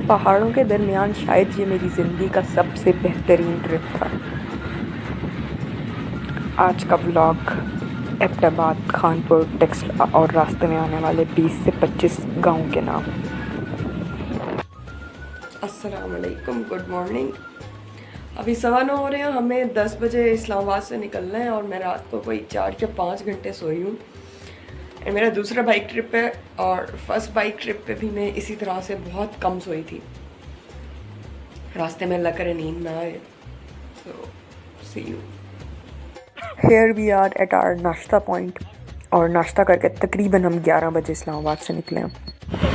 पहाड़ों के दरमियान शायद ये मेरी ज़िंदगी का सबसे बेहतरीन ट्रिप था। आज का व्लॉग एबटाबाद, खानपुर, टेक्सला और रास्ते में आने वाले 20 से 25 गाँव के नाम। अस्सलाम वालेकुम, गुड मॉर्निंग। अभी 9:15 हो रहे हैं, हमें 10 बजे इस्लामाबाद से निकलना है और मैं रात को कोई 4 या 5 घंटे सोई हूँ। मेरा दूसरा बाइक ट्रिप है और फर्स्ट बाइक ट्रिप पे भी मैं इसी तरह से बहुत कम सोई थी। रास्ते में अल्लाह करे नींद ना आए। So see you. Here we are at our नाश्ता पॉइंट और नाश्ता करके तकरीबन हम 11 बजे इस्लामाबाद से निकले हैं।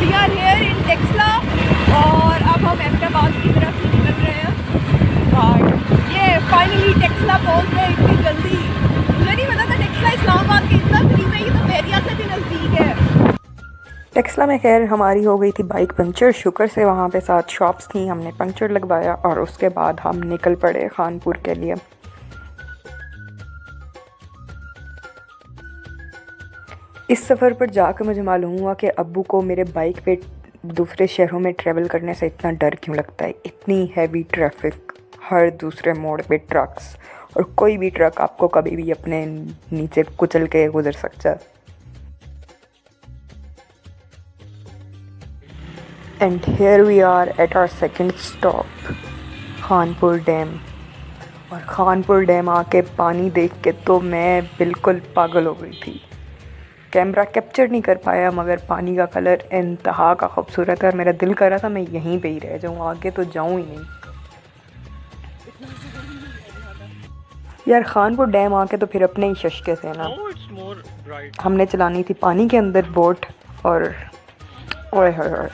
We are here in Taxila और अब हम एबटाबाद की तरफ निकल रहे हैं। और ये फाइनली टेक्सला पहुंच गए इतनी जल्दी। मुझे नहीं पता था टेक्सला इस्लामाबाद के इतना करीब है, ये तो बहरिया से भी नज़दीक है। टेक्सला में खैर हमारी हो गई थी बाइक पंचर। शुक्र से वहाँ पे 7 शॉप्स थी, हमने पंचर लगवाया और उसके बाद हम निकल पड़े खानपुर के लिए। इस सफ़र पर जाकर मुझे मालूम हुआ कि अब्बू को मेरे बाइक पे दूसरे शहरों में ट्रैवल करने से इतना डर क्यों लगता है। इतनी हैवी ट्रैफिक, हर दूसरे मोड़ पे ट्रक्स, और कोई भी ट्रक आपको कभी भी अपने नीचे कुचल के गुजर सकता है। And here we are at our second stop, Khanpur dam. और खानपुर डैम आके पानी देख के तो मैं बिल्कुल पागल हो गई थी। कैमरा कैप्चर नहीं कर पाया, मगर पानी का कलर इंतहा का खूबसूरत है और मेरा दिल कर रहा था मैं यहीं पे ही रह जाऊँ, आगे तो जाऊँ ही नहीं। यार खानपुर डैम आके तो फिर अपने ही शशके थे ना। हमने चलानी थी पानी के अंदर बोट और ओए होए।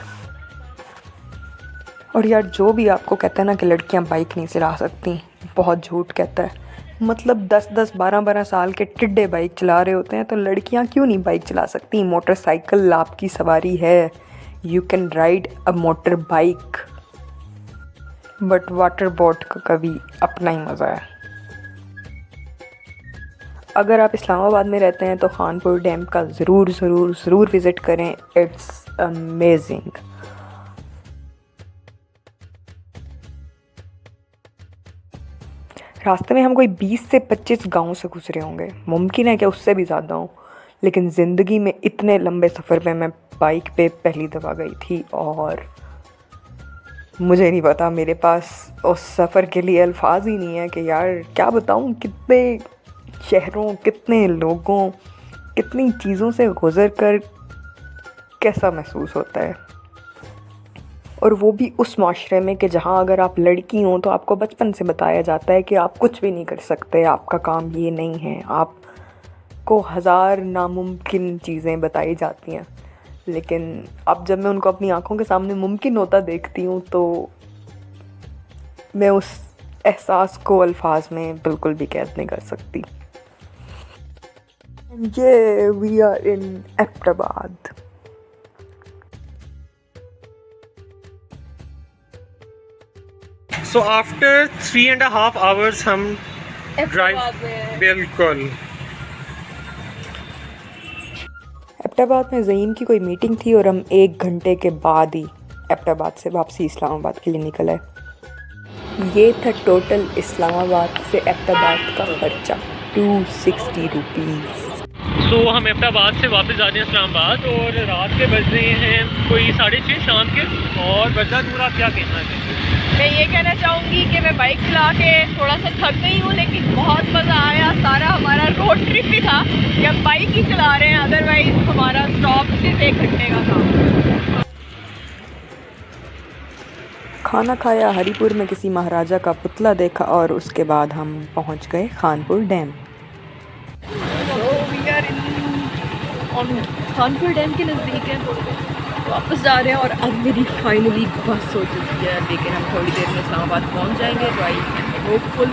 और यार जो भी आपको कहता है ना कि लड़कियां बाइक नहीं चला सकती, बहुत झूठ कहता है। मतलब 10-10, 12-12 साल के टिड्डे बाइक चला रहे होते हैं, तो लड़कियां क्यों नहीं बाइक चला सकती। मोटरसाइकिल आपकी सवारी है, you can ride a motor bike, but water boat का कभी अपना ही मज़ा है। अगर आप इस्लामाबाद में रहते हैं तो खानपुर डैम का ज़रूर विज़िट करें। It's amazing. रास्ते में हम कोई 20 से 25 गाँव से गुजरे होंगे, मुमकिन है कि उससे भी ज़्यादा हो। लेकिन ज़िंदगी में इतने लंबे सफ़र पे मैं बाइक पे पहली दफ़ा गई थी और मुझे नहीं पता, मेरे पास उस सफ़र के लिए अल्फाज ही नहीं है कि यार क्या बताऊँ। कितने शहरों, कितने लोगों, कितनी चीज़ों से गुज़र कर कैसा महसूस होता है। और वो भी उस माशरे में कि जहाँ अगर आप लड़की हों तो आपको बचपन से बताया जाता है कि आप कुछ भी नहीं कर सकते, आपका काम ये नहीं है, आपको 1000 नामुमकिन चीज़ें बताई जाती हैं। लेकिन अब जब मैं उनको अपनी आंखों के सामने मुमकिन होता देखती हूँ तो मैं उस एहसास को अल्फाज में बिल्कुल भी कैद नहीं कर सकती। ये we are in Abbottabad. So after 3.5 hours हम ड्राइव बिल्कुल। एबटाबाद में ज़हीम की कोई मीटिंग थी और हम 1 घंटे के बाद ही एबटाबाद से वापसी इस्लामाबाद के लिए निकले। ये था टोटल इस्लामाबाद से एबटाबाद का खर्चा, 260 रुपीज़। तो हम एबटाबाद से वापस जा रहे हैं इस्लामाबाद और रात के बज रहे हैं कोई 6:30 शाम के। और बजा दूर, आप क्या कहना है? मैं ये कहना चाहूँगी कि मैं बाइक चला के थोड़ा सा थक गई हूँ, लेकिन बहुत मज़ा आया। सारा हमारा रोड ट्रिप भी था कि हम बाइक ही चला रहे हैं, अदरवाइज हमारा स्टॉप सिर्फ 1 घंटे का था। खाना खाया, हरीपुर में किसी महाराजा का पुतला देखा और उसके बाद हम पहुंच गए खानपुर डैम। खानपुर डैम के नज़दीक है, वापस जा रहे हैं। और अब मेरी फाइनली बस हो चुकी है, लेकिन हम थोड़ी देर में इस्लामाबाद पहुंच जाएंगे। तो आई एम होपफुल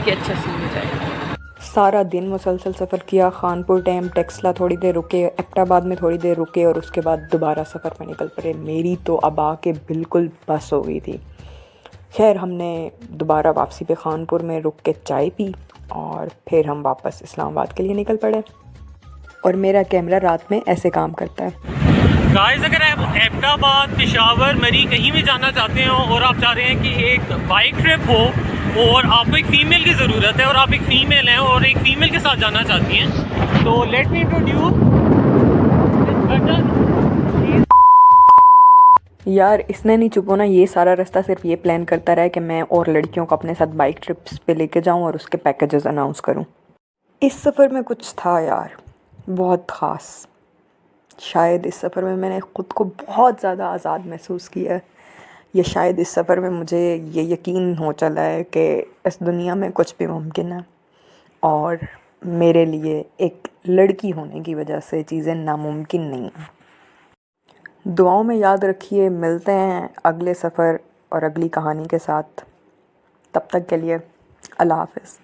कि अच्छा सीन हो जाएगा। सारा दिन मुसलसल सफ़र किया, खानपुर डैम, टेक्सला थोड़ी देर रुके, एबटाबाद में थोड़ी देर रुके और उसके बाद दोबारा सफ़र में निकल पड़े। मेरी तो अब आके बिल्कुल बस हो गई थी। खैर हमने दोबारा वापसी पे खानपुर में रुक के चाय पी और फिर हम वापस इस्लामाबाद के लिए निकल पड़े। और मेरा कैमरा रात में ऐसे काम करता है। गाइस अगर आप अहमदाबाद, पेशावर, मरी कहीं भी जाना चाहते हो और आप चाह रहे हैं कि एक बाइक ट्रिप हो और आपको एक फ़ीमेल की ज़रूरत है और आप एक फ़ीमेल हैं और एक फ़ीमेल के साथ जाना चाहती हैं, तो लेट मी इंट्रोड्यूस यार इसने नहीं चुप होना, ये सारा रास्ता सिर्फ ये प्लान करता रहा है कि मैं और लड़कियों को अपने साथ बाइक ट्रिप्स पे लेके जाऊं और उसके पैकेजेस अनाउंस करूं। इस सफ़र में कुछ था यार बहुत ख़ास। शायद इस सफ़र में मैंने ख़ुद को बहुत ज़्यादा आज़ाद महसूस किया है, या शायद इस सफ़र में मुझे ये यकीन हो चला है कि इस दुनिया में कुछ भी मुमकिन है और मेरे लिए एक लड़की होने की वजह से चीज़ें नामुमकिन नहीं हैं। दुआओं में याद रखिए, मिलते हैं अगले सफ़र और अगली कहानी के साथ। तब तक के लिए अल्लाह हाफ़िज़।